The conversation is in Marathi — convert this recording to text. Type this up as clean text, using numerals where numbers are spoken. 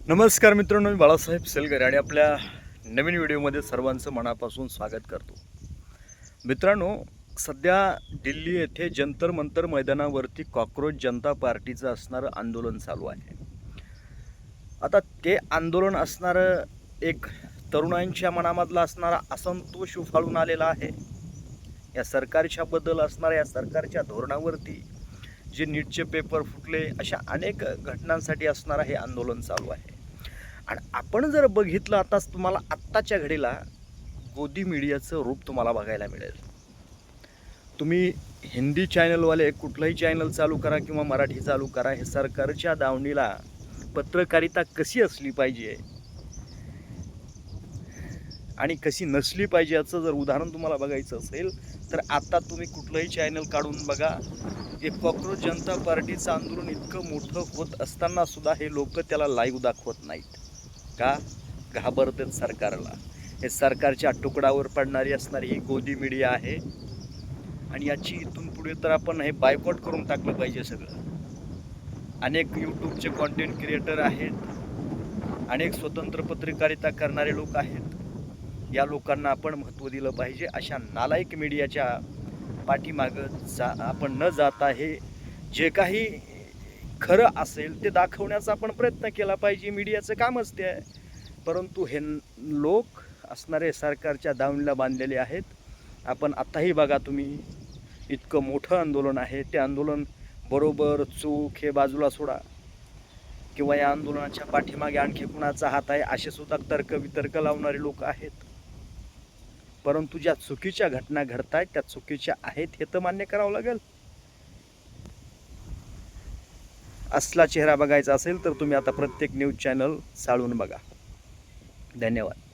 नमस्कार मित्रांनो, मी बाळासाहेब सेलकर आणि आपल्या नवीन व्हिडिओमध्ये सर्वांचं मनापासून स्वागत करतो. मित्रांनो, सध्या दिल्ली येथे जंतर मंतर मैदानावरती कॉकरोच जनता पार्टीचं असणारं आंदोलन चालू आहे. आता ते आंदोलन असणारं एक तरुणांच्या मनामधला असणारा असंतोष उफाळून आलेला आहे. या सरकारच्या बद्दल असणाऱ्या या सरकारच्या धोरणावरती जे नीटचे पेपर फुटले, अशा अनेक घटनांसाठी असणारं हे आंदोलन चालू आहे. आणि आपण जर बघितलं आताच तुम्हाला आत्ताच्या घडीला गोदी मीडियाचं रूप तुम्हाला बघायला मिळेल. तुम्ही हिंदी चॅनलवाले कुठलंही चॅनल चालू करा किंवा मराठी चालू करा, हे सरकारच्या दावणीला पत्रकारिता कशी असली पाहिजे आणि कशी नसली पाहिजे याचं जर उदाहरण तुम्हाला बघायचं असेल तर आता तुम्ही कुठलंही चॅनल काढून बघा. हे कॉकरोच जनता पार्टीचं आंदोलन इतकं मोठं होत असताना सुद्धा हे लोक त्याला लाईव्ह दाखवत नाहीत. का? घाबरतात सरकारला. हे सरकारच्या तुकडावर पडणारी असणारी ही गोदी मीडिया आहे आणि याची इथून पुढे तर आपण हे बायकॉट करून टाकलं पाहिजे सगळं. अनेक यूट्यूबचे कॉन्टेंट क्रिएटर आहेत, अनेक स्वतंत्र पत्रकारिता करणारे लोक आहेत. या लोकांना आपण महत्त्व दिलं पाहिजे. अशा नालायक मीडियाच्या पाठीमागं आपण न जाता हे जे काही खरं असेल ते दाखवण्याचा आपण प्रयत्न केला पाहिजे. मीडियाचं कामच ते आहे. परंतु हे लोक असणारे सरकारच्या दावणीला बांधलेले आहेत. आपण आत्ताही बघा तुम्ही, इतकं मोठं आंदोलन आहे. ते आंदोलन बरोबर चूक हे बाजूला सोडा किंवा या आंदोलनाच्या पाठीमागे आणखी कुणाचा हात आहे असे सुद्धा तर्क लावणारे लोक आहेत. परंतु ज्या चुकीच्या घटना घडत आहेत त्या चुकीच्या आहेत हे तर मान्य करावं लागेल. असला चेहरा बघायचा असेल तर तुम्ही आता प्रत्येक न्यूज चॅनल चाळून बघा. धन्यवाद.